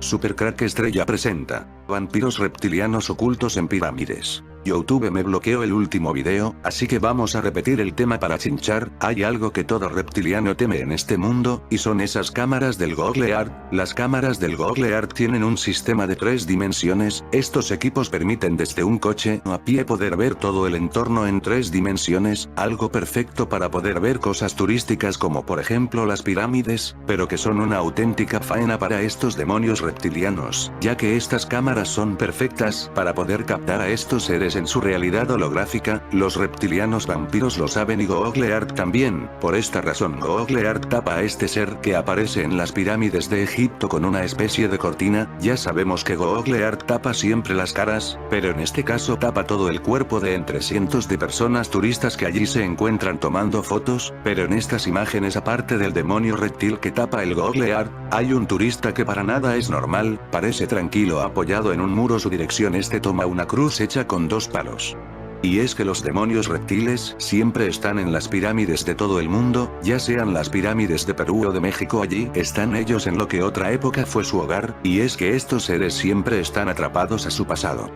Super Crack Estrella presenta vampiros reptilianos ocultos en pirámides. YouTube me bloqueó el último video, así que vamos a repetir el tema para chinchar. Hay algo que todo reptiliano teme en este mundo, y son esas cámaras del Google Earth. Las cámaras del Google Earth tienen un sistema de 3 dimensiones. Estos equipos permiten desde un coche o a pie poder ver todo el entorno en 3 dimensiones, algo perfecto para poder ver cosas turísticas como por ejemplo las pirámides, pero que son una auténtica faena para estos demonios reptilianos, ya que estas cámaras son perfectas para poder captar a estos seres en su realidad holográfica. Los reptilianos vampiros lo saben y Google Earth también. Por esta razón Google Earth tapa a este ser que aparece en las pirámides de Egipto con una especie de cortina. Ya sabemos que Google Earth tapa siempre las caras, pero en este caso tapa todo el cuerpo de entre cientos de personas turistas que allí se encuentran tomando fotos. Pero en estas imágenes, aparte del demonio reptil que tapa el Google Earth, hay un turista que para nada es normal, parece tranquilo apoyado en un muro. Su dirección toma una cruz hecha con 2 palos. Y es que los demonios reptiles siempre están en las pirámides de todo el mundo, ya sean las pirámides de Perú o de México. Allí están ellos en lo que otra época fue su hogar, y es que estos seres siempre están atrapados a su pasado.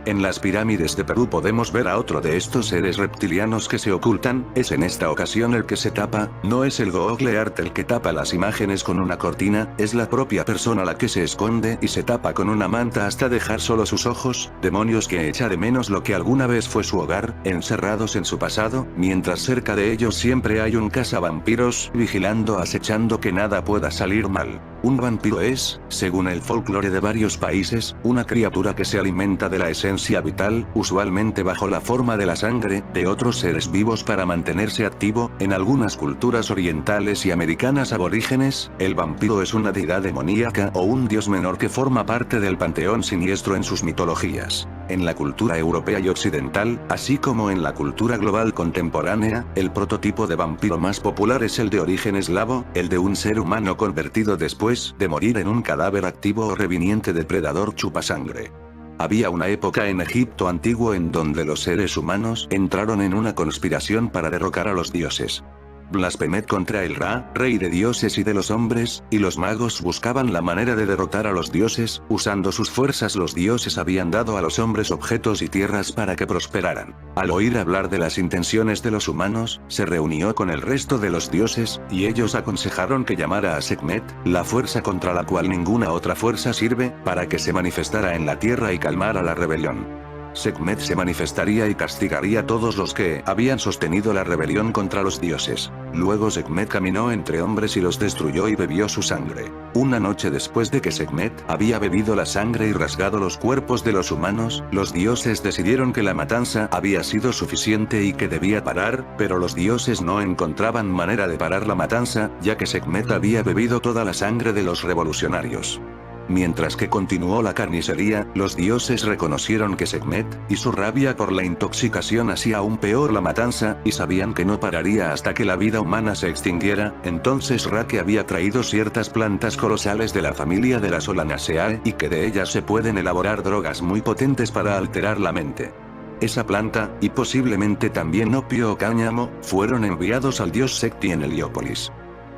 En las pirámides de Perú podemos ver a otro de estos seres reptilianos que se ocultan. Es en esta ocasión el que se tapa. No es el Google Earth el que tapa las imágenes con una cortina, es la propia persona la que se esconde y se tapa con una manta hasta dejar solo sus ojos. Demonios que echa de menos lo que alguna vez fue su hogar, encerrados en su pasado, mientras cerca de ellos siempre hay un cazavampiros, vigilando, acechando que nada pueda salir mal. Un vampiro es, según el folclore de varios países, una criatura que se alimenta de la esencia vital, usualmente bajo la forma de la sangre, de otros seres vivos para mantenerse activo. En algunas culturas orientales y americanas aborígenes, el vampiro es una deidad demoníaca o un dios menor que forma parte del panteón siniestro en sus mitologías. En la cultura europea y occidental, así como en la cultura global contemporánea, el prototipo de vampiro más popular es el de origen eslavo, el de un ser humano convertido después de morir en un cadáver activo o reviniente depredador chupasangre. Había una época en Egipto antiguo en donde los seres humanos entraron en una conspiración para derrocar a los dioses. Blasfemed contra el Ra, rey de dioses y de los hombres, y los magos buscaban la manera de derrotar a los dioses. Usando sus fuerzas, los dioses habían dado a los hombres objetos y tierras para que prosperaran. Al oír hablar de las intenciones de los humanos, se reunió con el resto de los dioses, y ellos aconsejaron que llamara a Sekhmet, la fuerza contra la cual ninguna otra fuerza sirve, para que se manifestara en la tierra y calmara la rebelión. Sekhmet se manifestaría y castigaría a todos los que habían sostenido la rebelión contra los dioses. Luego Sekhmet caminó entre hombres y los destruyó y bebió su sangre. Una noche después de que Sekhmet había bebido la sangre y rasgado los cuerpos de los humanos, los dioses decidieron que la matanza había sido suficiente y que debía parar, pero los dioses no encontraban manera de parar la matanza, ya que Sekhmet había bebido toda la sangre de los revolucionarios. Mientras que continuó la carnicería, los dioses reconocieron que Sekhmet, y su rabia por la intoxicación hacía aún peor la matanza, y sabían que no pararía hasta que la vida humana se extinguiera. Entonces Ra, que había traído ciertas plantas colosales de la familia de las Solanaceae, y que de ellas se pueden elaborar drogas muy potentes para alterar la mente. Esa planta, y posiblemente también opio o cáñamo, fueron enviados al dios Sekti en Heliópolis.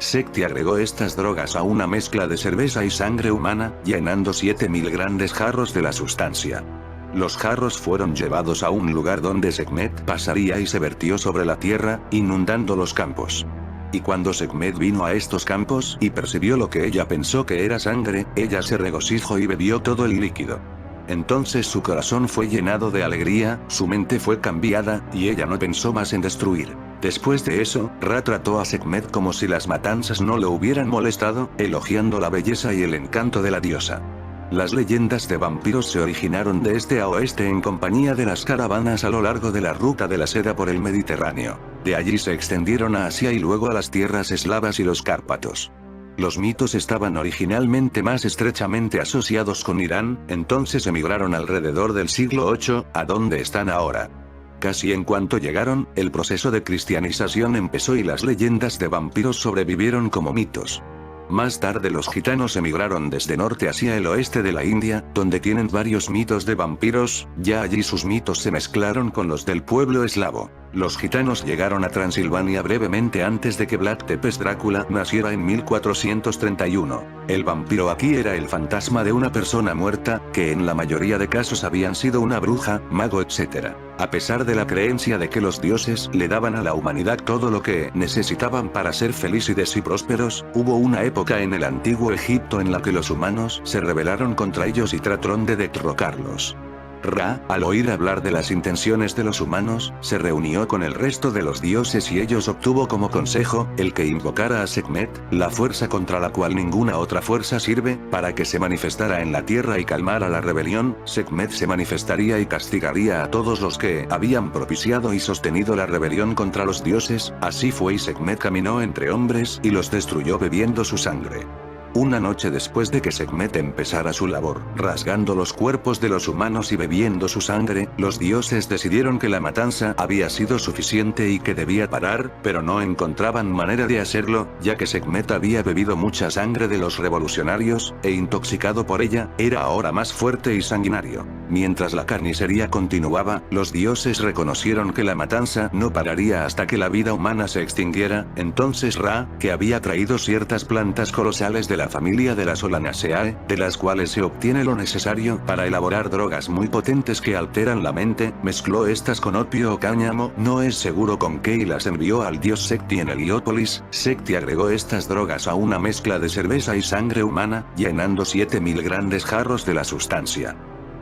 Sekti agregó estas drogas a una mezcla de cerveza y sangre humana, llenando 7000 grandes jarros de la sustancia. Los jarros fueron llevados a un lugar donde Sekhmet pasaría y se vertió sobre la tierra, inundando los campos. Y cuando Sekhmet vino a estos campos y percibió lo que ella pensó que era sangre, ella se regocijó y bebió todo el líquido. Entonces su corazón fue llenado de alegría, su mente fue cambiada, y ella no pensó más en destruir. Después de eso, Ra trató a Sekhmet como si las matanzas no lo hubieran molestado, elogiando la belleza y el encanto de la diosa. Las leyendas de vampiros se originaron de este a oeste en compañía de las caravanas a lo largo de la ruta de la seda por el Mediterráneo. De allí se extendieron a Asia y luego a las tierras eslavas y los Cárpatos. Los mitos estaban originalmente más estrechamente asociados con Irán, entonces emigraron alrededor del siglo VIII, a donde están ahora. Casi en cuanto llegaron, el proceso de cristianización empezó y las leyendas de vampiros sobrevivieron como mitos. Más tarde los gitanos emigraron desde norte hacia el oeste de la India, donde tienen varios mitos de vampiros. Ya allí sus mitos se mezclaron con los del pueblo eslavo. Los gitanos llegaron a Transilvania brevemente antes de que Vlad Tepes Drácula naciera en 1431. El vampiro aquí era el fantasma de una persona muerta, que en la mayoría de casos habían sido una bruja, mago, etc. A pesar de la creencia de que los dioses le daban a la humanidad todo lo que necesitaban para ser felices y prósperos, hubo una época en el antiguo Egipto en la que los humanos se rebelaron contra ellos y trataron de derrocarlos. Ra, al oír hablar de las intenciones de los humanos, se reunió con el resto de los dioses y ellos obtuvo como consejo, el que invocara a Sekhmet, la fuerza contra la cual ninguna otra fuerza sirve, para que se manifestara en la tierra y calmara la rebelión. Sekhmet se manifestaría y castigaría a todos los que habían propiciado y sostenido la rebelión contra los dioses. Así fue, y Sekhmet caminó entre hombres y los destruyó bebiendo su sangre. Una noche después de que Sekhmet empezara su labor, rasgando los cuerpos de los humanos y bebiendo su sangre, los dioses decidieron que la matanza había sido suficiente y que debía parar, pero no encontraban manera de hacerlo, ya que Sekhmet había bebido mucha sangre de los revolucionarios, e intoxicado por ella, era ahora más fuerte y sanguinario. Mientras la carnicería continuaba, los dioses reconocieron que la matanza no pararía hasta que la vida humana se extinguiera. Entonces Ra, que había traído ciertas plantas colosales de la familia de las Solanaceae, de las cuales se obtiene lo necesario para elaborar drogas muy potentes que alteran la mente, mezcló estas con opio o cáñamo, no es seguro con qué, y las envió al dios Secti en Heliópolis. Secti agregó estas drogas a una mezcla de cerveza y sangre humana, llenando 7000 grandes jarros de la sustancia.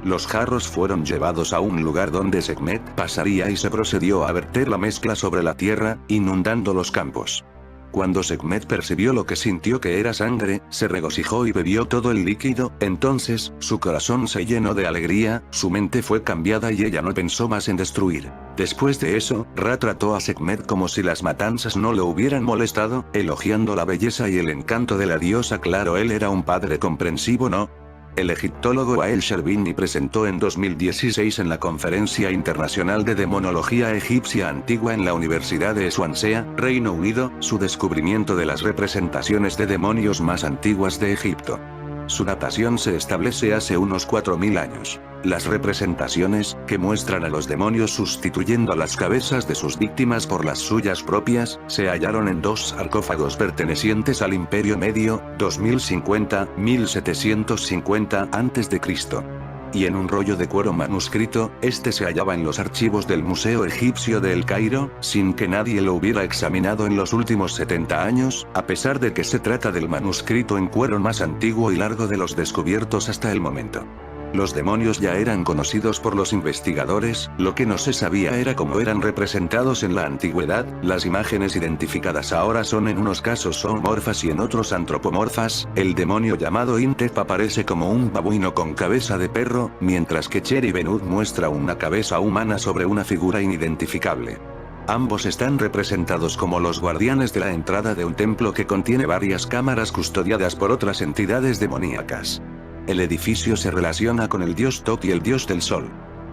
Los jarros fueron llevados a un lugar donde Sekhmet pasaría y se procedió a verter la mezcla sobre la tierra, inundando los campos. Cuando Sekhmet percibió lo que sintió que era sangre, se regocijó y bebió todo el líquido. Entonces, su corazón se llenó de alegría, su mente fue cambiada y ella no pensó más en destruir. Después de eso, Ra trató a Sekhmet como si las matanzas no lo hubieran molestado, elogiando la belleza y el encanto de la diosa. Claro, él era un padre comprensivo, ¿no? El egiptólogo Wael Sherbini presentó en 2016 en la Conferencia Internacional de Demonología Egipcia Antigua en la Universidad de Swansea, Reino Unido, su descubrimiento de las representaciones de demonios más antiguas de Egipto. Su datación se establece hace unos 4000 años. Las representaciones, que muestran a los demonios sustituyendo a las cabezas de sus víctimas por las suyas propias, se hallaron en 2 sarcófagos pertenecientes al Imperio Medio, 2050-1750 a.C. Y en un rollo de cuero manuscrito, este se hallaba en los archivos del Museo Egipcio de El Cairo, sin que nadie lo hubiera examinado en los últimos 70 años, a pesar de que se trata del manuscrito en cuero más antiguo y largo de los descubiertos hasta el momento. Los demonios ya eran conocidos por los investigadores, lo que no se sabía era cómo eran representados en la antigüedad. Las imágenes identificadas ahora son en unos casos zoomorfas y en otros antropomorfas. El demonio llamado Intef aparece como un babuino con cabeza de perro, mientras que Cheri Benud muestra una cabeza humana sobre una figura inidentificable. Ambos están representados como los guardianes de la entrada de un templo que contiene varias cámaras custodiadas por otras entidades demoníacas. El edificio se relaciona con el dios Tot y el dios del sol.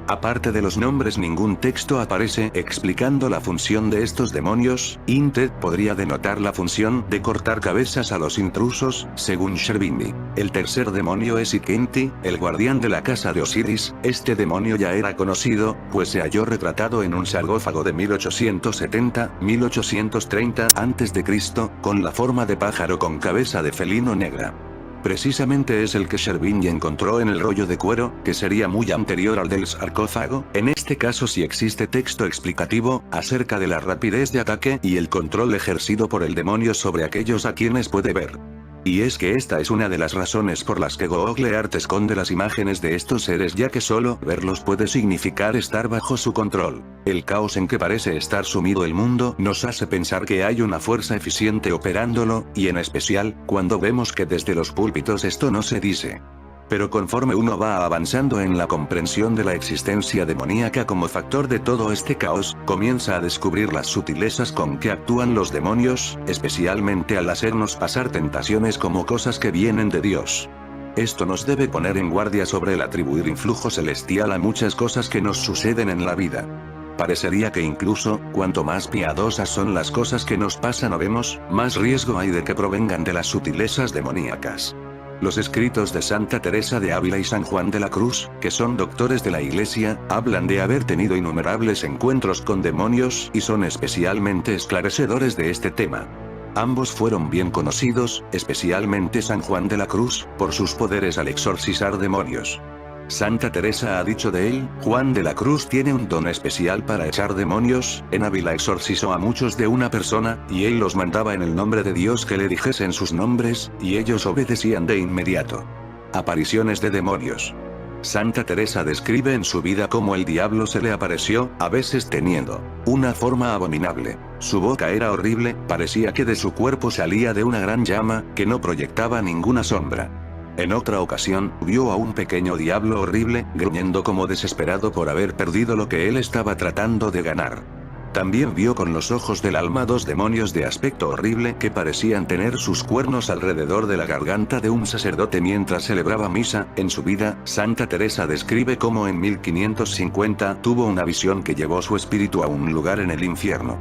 Aparte de los nombres, ningún texto aparece explicando la función de estos demonios. Intef podría denotar la función de cortar cabezas a los intrusos, según Sherbini. El tercer demonio es Ikenti, el guardián de la casa de Osiris. Este demonio ya era conocido, pues se halló retratado en un sarcófago de 1870-1830 a.C., con la forma de pájaro con cabeza de felino negra. Precisamente es el que Sherbini encontró en el rollo de cuero, que sería muy anterior al del sarcófago. En este caso sí existe texto explicativo acerca de la rapidez de ataque y el control ejercido por el demonio sobre aquellos a quienes puede ver. Y es que esta es una de las razones por las que Google Earth esconde las imágenes de estos seres, ya que solo verlos puede significar estar bajo su control. El caos en que parece estar sumido el mundo nos hace pensar que hay una fuerza eficiente operándolo, y en especial, cuando vemos que desde los púlpitos esto no se dice. Pero conforme uno va avanzando en la comprensión de la existencia demoníaca como factor de todo este caos, comienza a descubrir las sutilezas con que actúan los demonios, especialmente al hacernos pasar tentaciones como cosas que vienen de Dios. Esto nos debe poner en guardia sobre el atribuir influjo celestial a muchas cosas que nos suceden en la vida. Parecería que incluso, cuanto más piadosas son las cosas que nos pasan o vemos, más riesgo hay de que provengan de las sutilezas demoníacas. Los escritos de Santa Teresa de Ávila y San Juan de la Cruz, que son doctores de la Iglesia, hablan de haber tenido innumerables encuentros con demonios y son especialmente esclarecedores de este tema. Ambos fueron bien conocidos, especialmente San Juan de la Cruz, por sus poderes al exorcizar demonios. Santa Teresa ha dicho de él: Juan de la Cruz tiene un don especial para echar demonios. En Ávila exorcizó a muchos de una persona, y él los mandaba en el nombre de Dios que le dijesen sus nombres, y ellos obedecían de inmediato. Apariciones de demonios. Santa Teresa describe en su vida cómo el diablo se le apareció, a veces teniendo una forma abominable. Su boca era horrible, parecía que de su cuerpo salía de una gran llama, que no proyectaba ninguna sombra. En otra ocasión, vio a un pequeño diablo horrible, gruñendo como desesperado por haber perdido lo que él estaba tratando de ganar. También vio con los ojos del alma dos demonios de aspecto horrible que parecían tener sus cuernos alrededor de la garganta de un sacerdote mientras celebraba misa. En su vida, Santa Teresa describe cómo en 1550 tuvo una visión que llevó su espíritu a un lugar en el infierno.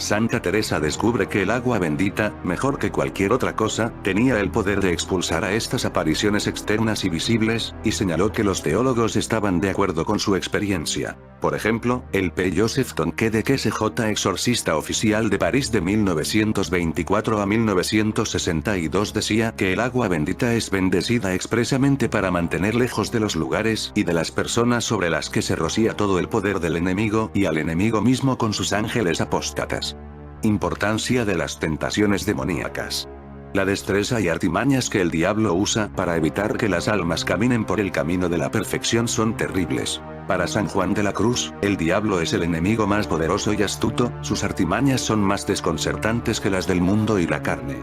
Santa Teresa descubre que el agua bendita, mejor que cualquier otra cosa, tenía el poder de expulsar a estas apariciones externas y visibles, y señaló que los teólogos estaban de acuerdo con su experiencia. Por ejemplo, el P. Joseph Tonqué de QSJ, exorcista oficial de París de 1924 a 1962, decía que el agua bendita es bendecida expresamente para mantener lejos de los lugares y de las personas sobre las que se rocía todo el poder del enemigo y al enemigo mismo con sus ángeles apóstatas. Importancia de las tentaciones demoníacas. La destreza y artimañas que el diablo usa para evitar que las almas caminen por el camino de la perfección son terribles. Para San Juan de la Cruz, el diablo es el enemigo más poderoso y astuto, sus artimañas son más desconcertantes que las del mundo y la carne.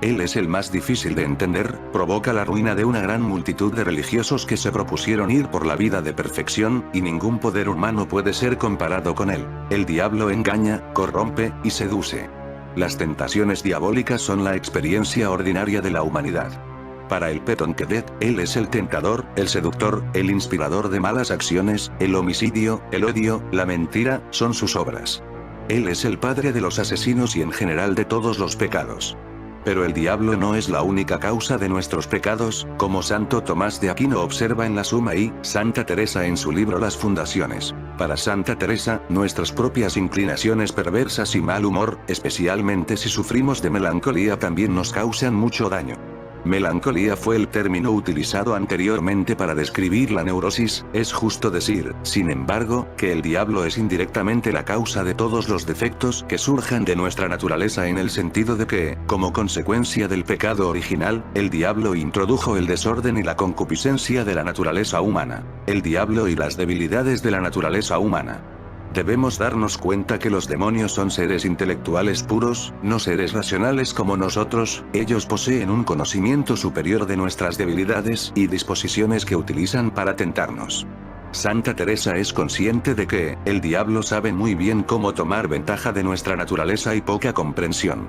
Él es el más difícil de entender, provoca la ruina de una gran multitud de religiosos que se propusieron ir por la vida de perfección, y ningún poder humano puede ser comparado con él. El diablo engaña, corrompe, y seduce. Las tentaciones diabólicas son la experiencia ordinaria de la humanidad. Para el P. Tonqué, él es el tentador, el seductor, el inspirador de malas acciones, el homicidio, el odio, la mentira, son sus obras. Él es el padre de los asesinos y en general de todos los pecados. Pero el diablo no es la única causa de nuestros pecados, como Santo Tomás de Aquino observa en la Suma y Santa Teresa en su libro Las Fundaciones. Para Santa Teresa, nuestras propias inclinaciones perversas y mal humor, especialmente si sufrimos de melancolía, también nos causan mucho daño. Melancolía fue el término utilizado anteriormente para describir la neurosis. Es justo decir, sin embargo, que el diablo es indirectamente la causa de todos los defectos que surjan de nuestra naturaleza, en el sentido de que, como consecuencia del pecado original, el diablo introdujo el desorden y la concupiscencia de la naturaleza humana. El diablo y las debilidades de la naturaleza humana. Debemos darnos cuenta que los demonios son seres intelectuales puros, no seres racionales como nosotros. Ellos poseen un conocimiento superior de nuestras debilidades y disposiciones que utilizan para tentarnos. Santa Teresa es consciente de que el diablo sabe muy bien cómo tomar ventaja de nuestra naturaleza y poca comprensión.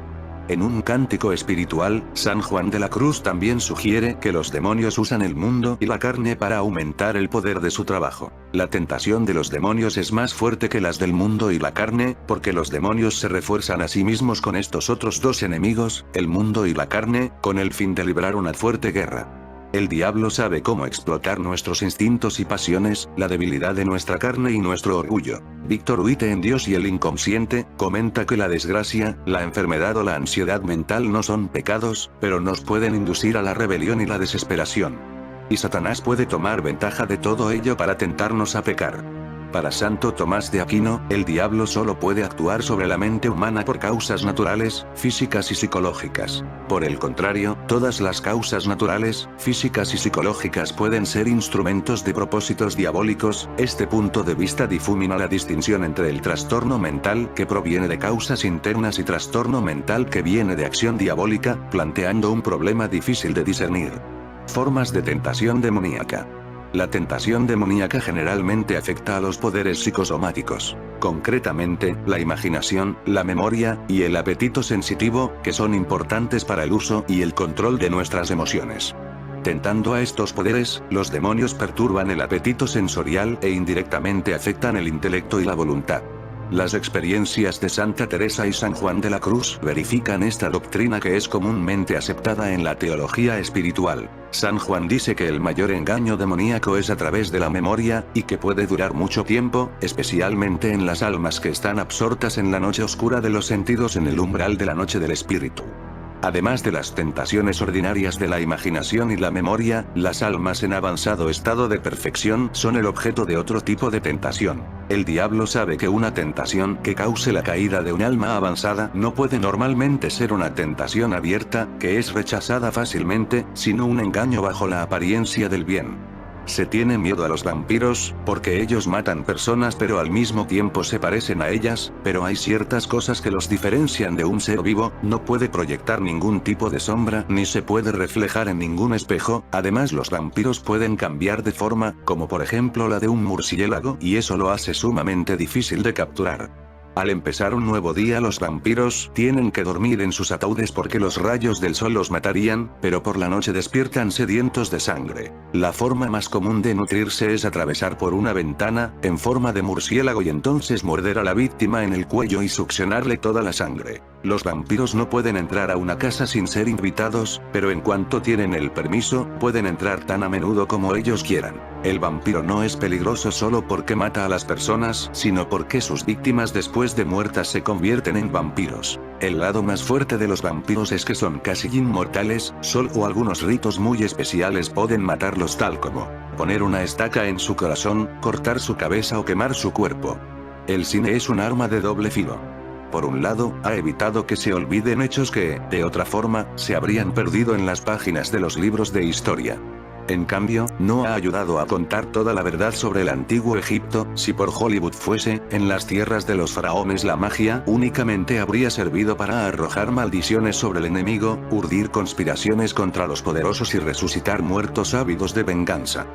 En un cántico espiritual, San Juan de la Cruz también sugiere que los demonios usan el mundo y la carne para aumentar el poder de su trabajo. La tentación de los demonios es más fuerte que las del mundo y la carne, porque los demonios se refuerzan a sí mismos con estos otros dos enemigos, el mundo y la carne, con el fin de librar una fuerte guerra. El diablo sabe cómo explotar nuestros instintos y pasiones, la debilidad de nuestra carne y nuestro orgullo. Víctor Witte en Dios y el inconsciente, comenta que la desgracia, la enfermedad o la ansiedad mental no son pecados, pero nos pueden inducir a la rebelión y la desesperación. Y Satanás puede tomar ventaja de todo ello para tentarnos a pecar. Para Santo Tomás de Aquino, el diablo solo puede actuar sobre la mente humana por causas naturales, físicas y psicológicas. Por el contrario, todas las causas naturales, físicas y psicológicas pueden ser instrumentos de propósitos diabólicos. Este punto de vista difumina la distinción entre el trastorno mental que proviene de causas internas y trastorno mental que viene de acción diabólica, planteando un problema difícil de discernir. Formas de tentación demoníaca. La tentación demoníaca generalmente afecta a los poderes psicosomáticos, concretamente, la imaginación, la memoria, y el apetito sensitivo, que son importantes para el uso y el control de nuestras emociones. Tentando a estos poderes, los demonios perturban el apetito sensorial e indirectamente afectan el intelecto y la voluntad. Las experiencias de Santa Teresa y San Juan de la Cruz verifican esta doctrina que es comúnmente aceptada en la teología espiritual. San Juan dice que el mayor engaño demoníaco es a través de la memoria, y que puede durar mucho tiempo, especialmente en las almas que están absortas en la noche oscura de los sentidos en el umbral de la noche del espíritu. Además de las tentaciones ordinarias de la imaginación y la memoria, las almas en avanzado estado de perfección son el objeto de otro tipo de tentación. El diablo sabe que una tentación que cause la caída de un alma avanzada no puede normalmente ser una tentación abierta, que es rechazada fácilmente, sino un engaño bajo la apariencia del bien. Se tiene miedo a los vampiros, porque ellos matan personas pero al mismo tiempo se parecen a ellas, pero hay ciertas cosas que los diferencian de un ser vivo, no puede proyectar ningún tipo de sombra ni se puede reflejar en ningún espejo, además los vampiros pueden cambiar de forma, como por ejemplo la de un murciélago, y eso lo hace sumamente difícil de capturar. Al empezar un nuevo día los vampiros tienen que dormir en sus ataúdes porque los rayos del sol los matarían, pero por la noche despiertan sedientos de sangre. La forma más común de nutrirse es atravesar por una ventana, en forma de murciélago y entonces morder a la víctima en el cuello y succionarle toda la sangre. Los vampiros no pueden entrar a una casa sin ser invitados, pero en cuanto tienen el permiso, pueden entrar tan a menudo como ellos quieran. El vampiro no es peligroso solo porque mata a las personas, sino porque sus víctimas después de muertas se convierten en vampiros. El lado más fuerte de los vampiros es que son casi inmortales, solo algunos ritos muy especiales pueden matarlos, tal como poner una estaca en su corazón, cortar su cabeza o quemar su cuerpo. El cine es un arma de doble filo. Por un lado, ha evitado que se olviden hechos que, de otra forma, se habrían perdido en las páginas de los libros de historia. En cambio, no ha ayudado a contar toda la verdad sobre el antiguo Egipto. Si por Hollywood fuese, en las tierras de los faraones la magia únicamente habría servido para arrojar maldiciones sobre el enemigo, urdir conspiraciones contra los poderosos y resucitar muertos ávidos de venganza.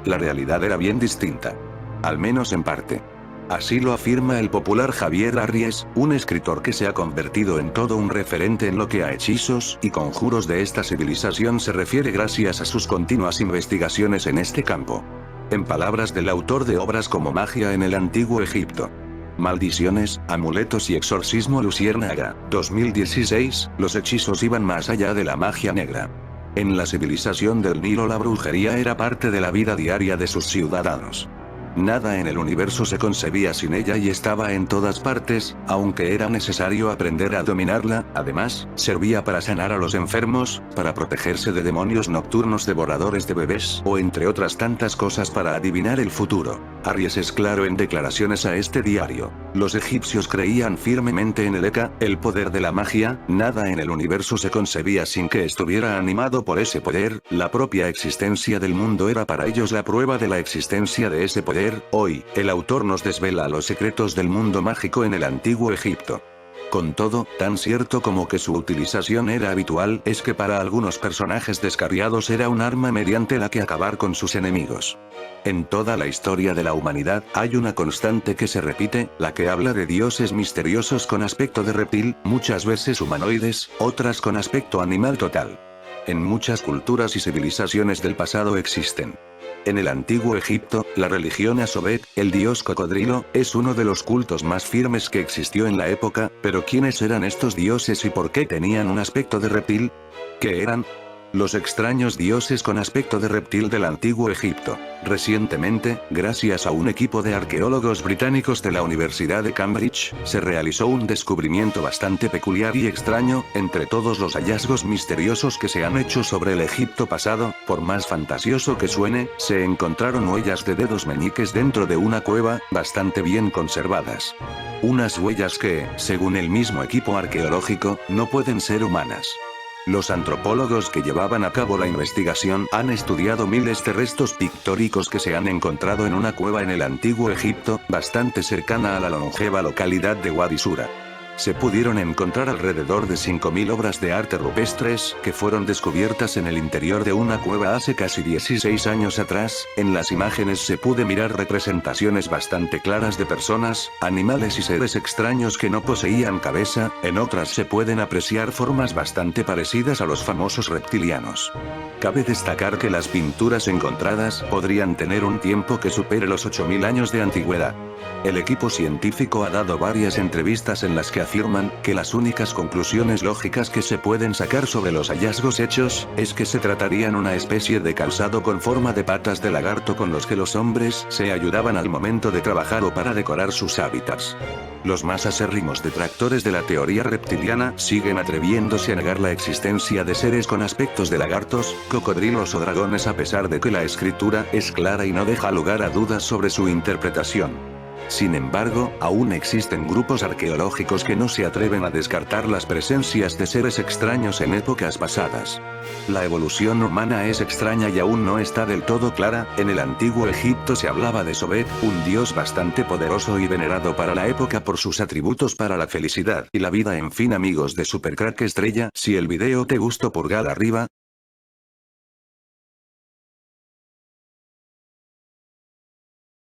La realidad era bien distinta. Al menos en parte. Así lo afirma el popular Javier Arries, un escritor que se ha convertido en todo un referente en lo que a hechizos y conjuros de esta civilización se refiere gracias a sus continuas investigaciones en este campo. En palabras del autor de obras como Magia en el Antiguo Egipto, Maldiciones, Amuletos y Exorcismo Luciérnaga, 2016, los hechizos iban más allá de la magia negra. En la civilización del Nilo la brujería era parte de la vida diaria de sus ciudadanos. Nada en el universo se concebía sin ella y estaba en todas partes, aunque era necesario aprender a dominarla. Además, servía para sanar a los enfermos, para protegerse de demonios nocturnos devoradores de bebés, o entre otras tantas cosas para adivinar el futuro. Arries es claro en declaraciones a este diario. Los egipcios creían firmemente en el Eka, el poder de la magia. Nada en el universo se concebía sin que estuviera animado por ese poder. La propia existencia del mundo era para ellos la prueba de la existencia de ese poder. Hoy, el autor nos desvela los secretos del mundo mágico en el antiguo Egipto. Con todo, tan cierto como que su utilización era habitual es que para algunos personajes descarriados era un arma mediante la que acabar con sus enemigos. En toda la historia de la humanidad, hay una constante que se repite, la que habla de dioses misteriosos con aspecto de reptil, muchas veces humanoides, otras con aspecto animal total. En muchas culturas y civilizaciones del pasado existen. En el antiguo Egipto, la religión Asobet, el dios cocodrilo, es uno de los cultos más firmes que existió en la época, pero ¿quiénes eran estos dioses y por qué tenían un aspecto de reptil? ¿Qué eran? Los extraños dioses con aspecto de reptil del antiguo Egipto. Recientemente, gracias a un equipo de arqueólogos británicos de la Universidad de Cambridge, se realizó un descubrimiento bastante peculiar y extraño. Entre todos los hallazgos misteriosos que se han hecho sobre el Egipto pasado, por más fantasioso que suene, se encontraron huellas de dedos meñiques dentro de una cueva, bastante bien conservadas. Unas huellas que, según el mismo equipo arqueológico, no pueden ser humanas. Los antropólogos que llevaban a cabo la investigación han estudiado miles de restos pictóricos que se han encontrado en una cueva en el antiguo Egipto, bastante cercana a la longeva localidad de Wadi Sura. Se pudieron encontrar alrededor de 5.000 obras de arte rupestres, que fueron descubiertas en el interior de una cueva hace casi 16 años atrás. En las imágenes se puede mirar representaciones bastante claras de personas, animales y seres extraños que no poseían cabeza. En otras se pueden apreciar formas bastante parecidas a los famosos reptilianos. Cabe destacar que las pinturas encontradas podrían tener un tiempo que supere los 8.000 años de antigüedad. El equipo científico ha dado varias entrevistas en las que afirman que las únicas conclusiones lógicas que se pueden sacar sobre los hallazgos hechos, es que se tratarían una especie de calzado con forma de patas de lagarto con los que los hombres se ayudaban al momento de trabajar o para decorar sus hábitats. Los más acérrimos detractores de la teoría reptiliana siguen atreviéndose a negar la existencia de seres con aspectos de lagartos, cocodrilos o dragones a pesar de que la escritura es clara y no deja lugar a dudas sobre su interpretación. Sin embargo, aún existen grupos arqueológicos que no se atreven a descartar las presencias de seres extraños en épocas pasadas. La evolución humana es extraña y aún no está del todo clara. En el antiguo Egipto se hablaba de Sobek, un dios bastante poderoso y venerado para la época por sus atributos para la felicidad y la vida. En fin amigos de Supercrack Estrella, si el video te gustó pulgar arriba,